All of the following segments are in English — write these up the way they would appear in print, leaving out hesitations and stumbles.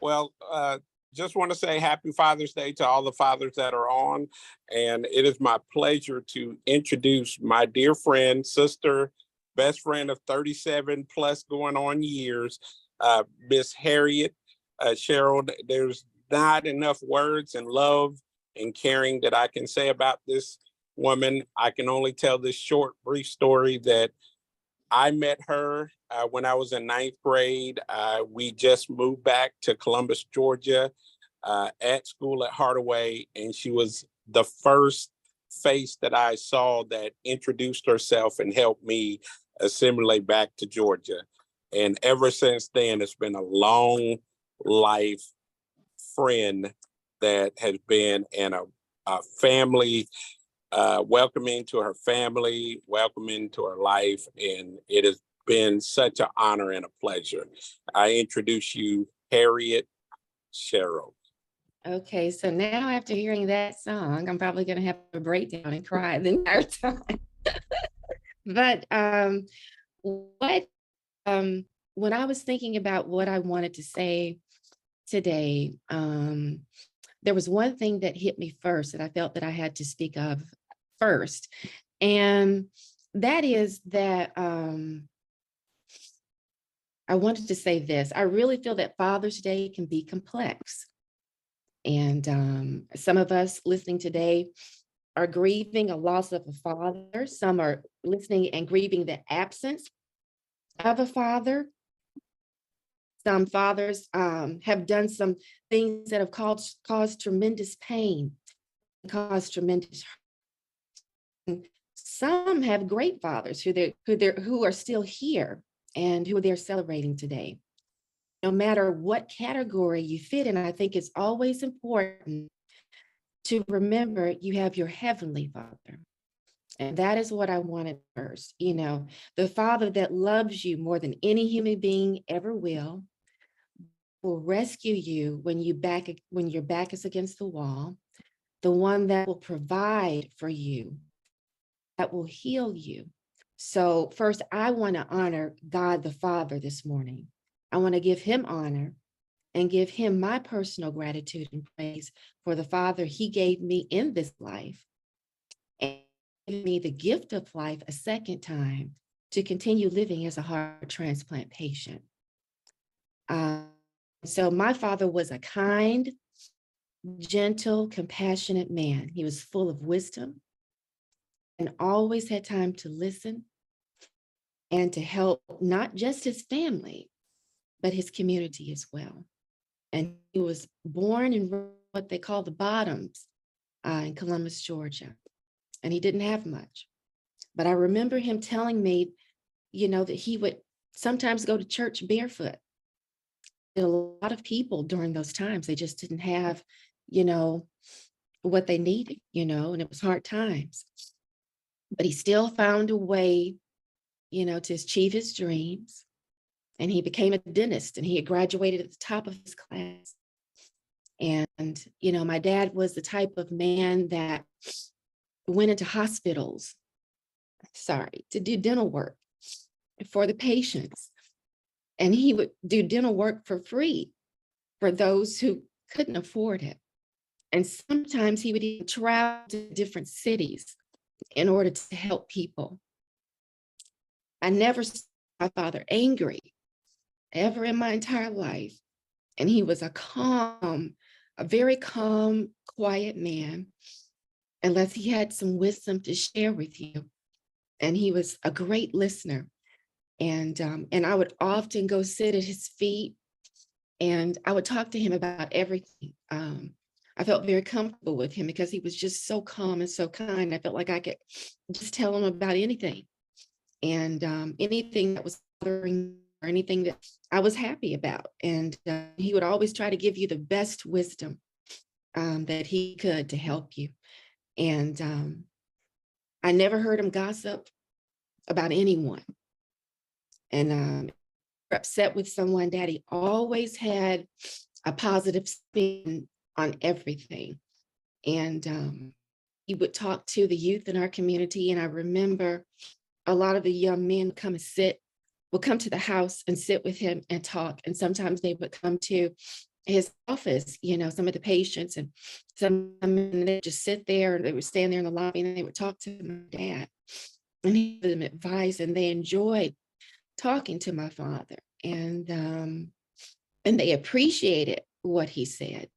Well, just want to say happy Father's Day to all the fathers that are on. And it is my pleasure to introduce my dear friend, sister, best friend of 37 plus going on years, Miss Harriet Sherald. There's not enough words and love and caring that I can say about this woman. I can only tell this short, brief story that I met her when I was in ninth grade. We just moved back to Columbus, Georgia, at school at Hardaway, and she was the first face that I saw that introduced herself and helped me assimilate back to Georgia. And ever since then, it's been a long life friend that has been in a family, welcoming to her family, welcoming to her life. And it has been such an honor and a pleasure. I introduce you, Harriet Sherald. Okay, so now after hearing that song, I'm probably going to have a breakdown and cry the entire time. But what when I was thinking about what I wanted to say today, there was one thing that hit me first that I felt that I had to speak of first, and that is that I wanted to say this. I really feel that Father's Day can be complex. And some of us listening today are grieving a loss of a father. Some are listening and grieving the absence of a father. Some fathers have done some things that have caused tremendous pain, caused tremendous hurt. Some have great fathers who are still here and who they're celebrating today. No matter what category you fit in, I think it's always important to remember you have your heavenly Father. And that is what I wanted first. The Father that loves you more than any human being ever will rescue you when your back is against the wall, the one that will provide for you, that will heal you. So first, I want to honor God the Father this morning. I want to give him honor and give him my personal gratitude and praise for the Father he gave me in this life and gave me the gift of life a second time to continue living as a heart transplant patient. So my father was a kind, gentle, compassionate man. He was full of wisdom and always had time to listen and to help not just his family, but his community as well. And he was born in what they call the bottoms in Columbus, Georgia. And he didn't have much. But I remember him telling me, that he would sometimes go to church barefoot. A lot of people during those times, they just didn't have, what they needed, and it was hard times. But he still found a way, to achieve his dreams. And he became a dentist, and he had graduated at the top of his class. And, my dad was the type of man that went into hospitals, to do dental work for the patients. And he would do dental work for free for those who couldn't afford it. And sometimes he would even travel to different cities in order to help people. I never saw my father angry ever in my entire life. And he was a very calm, quiet man, unless he had some wisdom to share with you. And he was a great listener. And I would often go sit at his feet and I would talk to him about everything. I felt very comfortable with him because he was just so calm and so kind. I felt like I could just tell him about anything and anything that was bothering or anything that I was happy about. And he would always try to give you the best wisdom that he could to help you. And I never heard him gossip about anyone. And upset with someone, Daddy always had a positive spin on everything. And he would talk to the youth in our community. And I remember a lot of the young men would come to the house and sit with him and talk. And sometimes they would come to his office, some of the patients, and some they just sit there, and they would stand there in the lobby, and they would talk to my dad, and he gave them advice, and they enjoyed talking to my father, and they appreciated what he said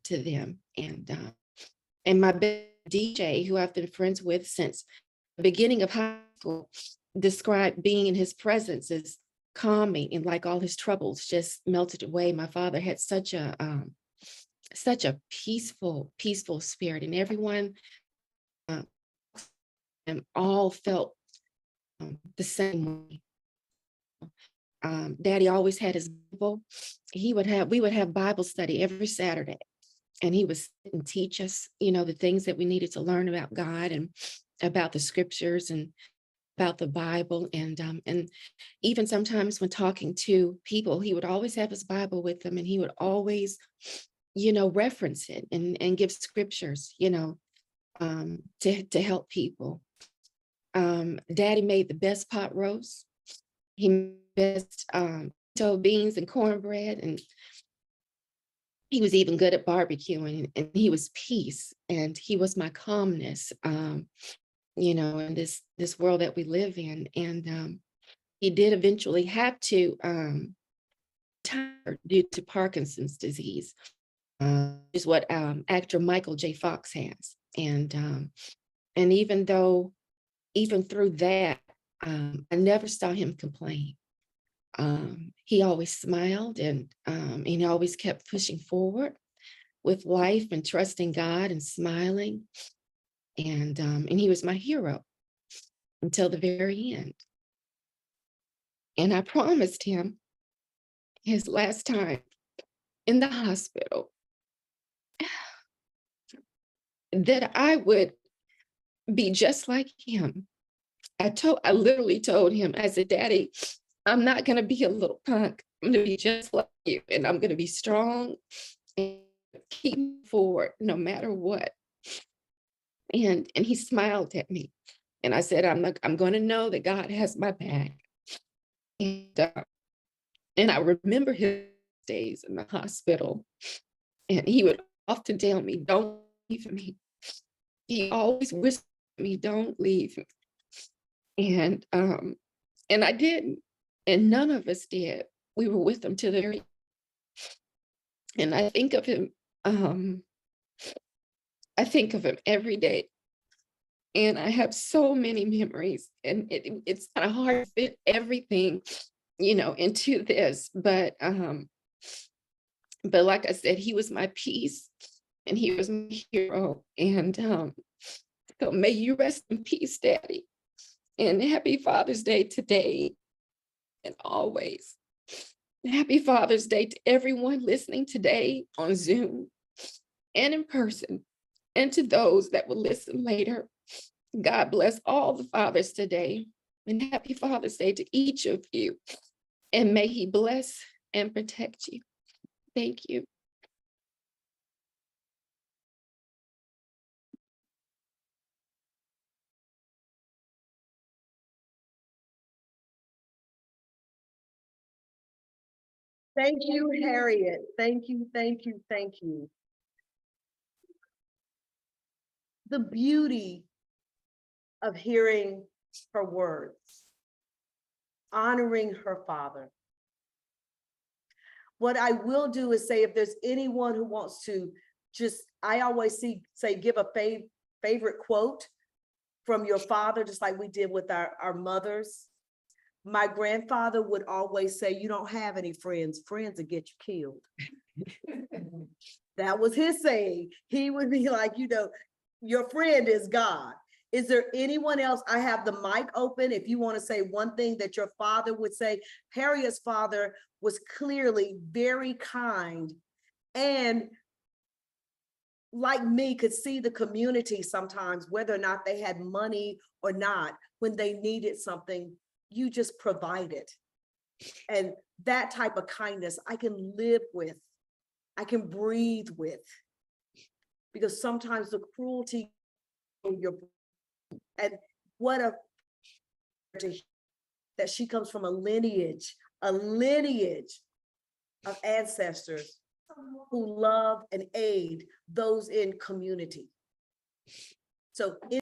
to them. And my DJ, who I've been friends with since the beginning of high school, described being in his presence as calming, and like all his troubles just melted away. My father had such a peaceful spirit, and everyone uh, and all felt the same way. Daddy always had his Bible. We would have Bible study every Saturday, and he would sit and teach us, the things that we needed to learn about God and about the scriptures and about the Bible. And even sometimes when talking to people, he would always have his Bible with him, and he would always, reference it and give scriptures, to help people. Daddy made the best pot roast. He made the best pinto beans and cornbread, and he was even good at barbecuing, and he was peace, and he was my calmness, in this world that we live in. And he did eventually have to retire due to Parkinson's disease, is what actor Michael J. Fox has. And even through that, I never saw him complain. He always smiled, and he always kept pushing forward with life and trusting God and smiling. And he was my hero until the very end. And I promised him his last time in the hospital that I would be just like him. I literally told him, I said, Daddy, I'm not going to be a little punk. I'm going to be just like you, and I'm going to be strong and keep forward no matter what. And he smiled at me, and I said, I'm going to know that God has my back. And I remember his days in the hospital, and he would often tell me, don't leave me. He always whispered to me, don't leave me. And I didn't, and none of us did. We were with him to the very, and I think of him every day, and I have so many memories, and it's kind of hard to fit everything, into this, but like I said, he was my peace, and he was my hero. And so may you rest in peace, Daddy, and happy Father's Day today and always. Happy Father's Day to everyone listening today on Zoom and in person, and to those that will listen later. God bless all the fathers today, and happy Father's Day to each of you, and may he bless and protect you. Thank you. Thank you, Harriet. Thank you, thank you, thank you. The beauty of hearing her words, honoring her father. What I will do is say, if there's anyone who wants to I always say, give a favorite quote from your father, just like we did with our mothers. My grandfather would always say, you don't have any friends. Friends will get you killed. That was his saying. He would be like, your friend is God. Is there anyone else? I have the mic open. If you want to say one thing that your father would say. Harriet's father was clearly very kind, and like me, could see the community sometimes, whether or not they had money or not, when they needed something, you just provide it. And that type of kindness I can live with, I can breathe with, because sometimes the cruelty and what a that she comes from a lineage of ancestors who love and aid those in community. So